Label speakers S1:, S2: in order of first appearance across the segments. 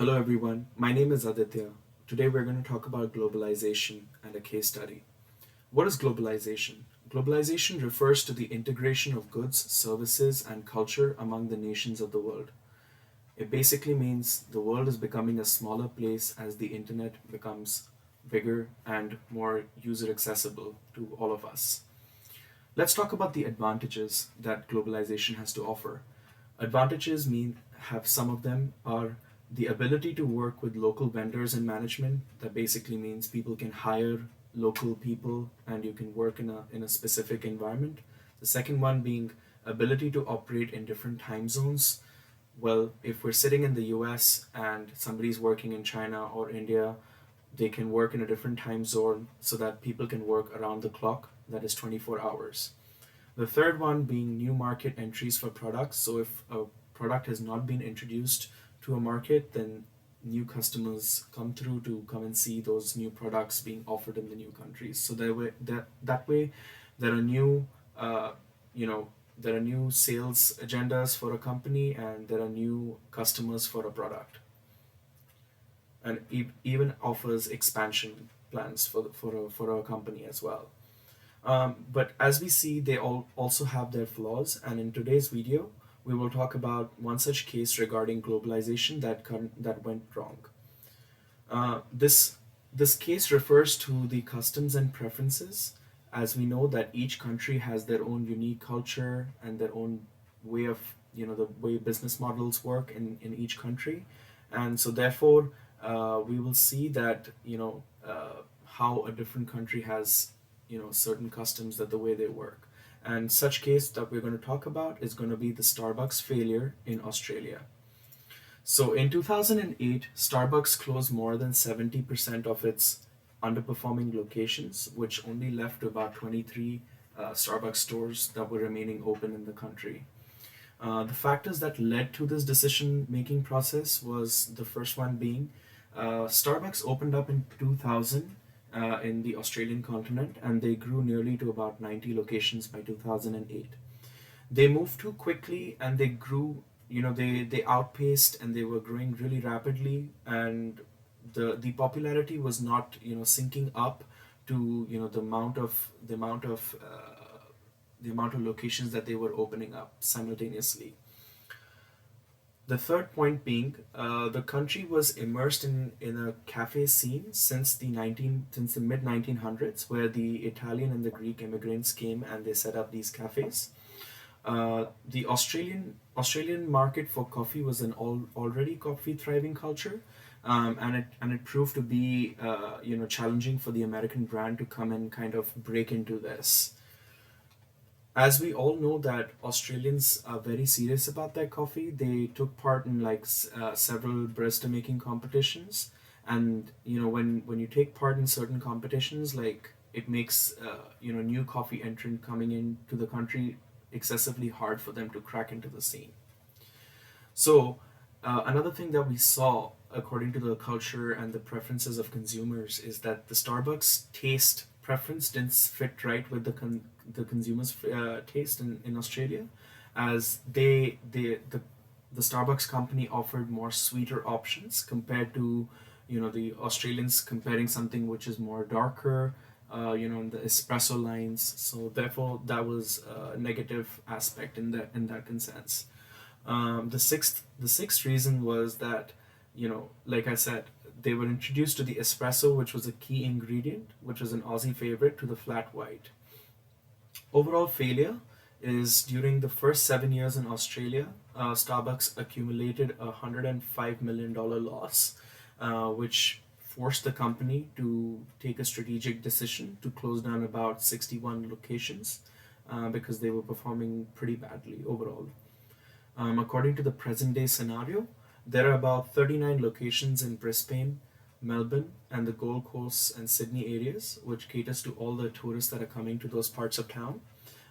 S1: Hello everyone, my name is Aditya. Today we're going to talk about globalization and a case study. What is globalization? Globalization refers to the integration of goods, services, and culture among the nations of the world. It basically means the world is becoming a smaller place as the internet becomes bigger and more user accessible to all of us. Let's talk about the advantages that globalization has to offer. Advantages mean have some of them are the ability to work with local vendors and management. That basically means people can hire local people and you can work in a specific environment. The second one being ability to operate in different time zones. Well, if we're sitting in the US and somebody's working in China or India, they can work in a different time zone so that people can work around the clock, that is 24 hours. The third one being new market entries for products. So if a product has not been introduced to a market, then new customers come through to come and see those new products being offered in the new countries. So that way there are new uh, you know there are new sales agendas for a company and there are new customers for a product, and even offers expansion plans for a company as well. But as we see, they all also have their flaws, and in today's video, we will talk about one such case regarding globalization that went wrong. This case refers to the customs and preferences, as we know that each country has their own unique culture and their own way of the way business models work in each country, and so therefore we will see that how a different country has certain customs that the way they work. And such case that we're going to talk about is going to be the Starbucks failure in Australia. So in 2008, Starbucks closed more than 70% of its underperforming locations, which only left about 23 Starbucks stores that were remaining open in the country. The factors that led to this decision making process was the first one being Starbucks opened up in 2000 in the Australian continent, and they grew nearly to about 90 locations by 2008. They moved too quickly and they grew, they outpaced and they were growing really rapidly, and the popularity was not syncing up to the amount of locations that they were opening up simultaneously. The third point being, the country was immersed in a cafe scene since the mid 1900s, where the Italian and the Greek immigrants came and they set up these cafes. The Australian market for coffee was an already coffee thriving culture, and it proved to be challenging for the American brand to come and kind of break into this. As we all know that Australians are very serious about their coffee. They took part in like several barista making competitions, and when you take part in certain competitions, like it makes new coffee entrant coming into the country excessively hard for them to crack into the scene. So another thing that we saw, according to the culture and the preferences of consumers, is that the Starbucks taste preference didn't fit right with the consumers' taste in Australia, as the Starbucks company offered more sweeter options compared to the Australians comparing something which is more darker, in the espresso lines. So therefore, that was a negative aspect in that sense. The sixth reason was that, like I said, they were introduced to the espresso, which was a key ingredient, which was an Aussie favorite, to the flat white. Overall failure is during the first 7 years in Australia, Starbucks accumulated $105 million loss, which forced the company to take a strategic decision to close down about 61 locations because they were performing pretty badly overall. According to the present day scenario, there are about 39 locations in Brisbane, Melbourne, and the Gold Coast and Sydney areas, which caters to all the tourists that are coming to those parts of town.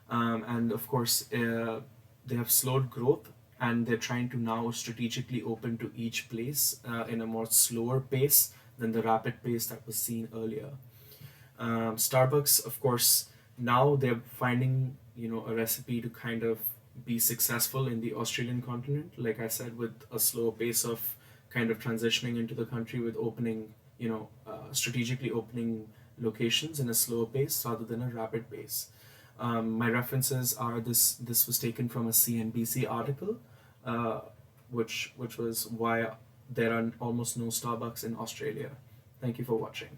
S1: And of course, they have slowed growth, and they're trying to now strategically open to each place in a more slower pace than the rapid pace that was seen earlier. Starbucks, of course, now they're finding a recipe to kind of be successful in the Australian continent. Like I said, with a slow pace of kind of transitioning into the country with opening, strategically opening locations in a slower pace rather than a rapid pace. My references are this was taken from a CNBC article, uh, which was why there are almost no Starbucks in Australia. Thank you for watching.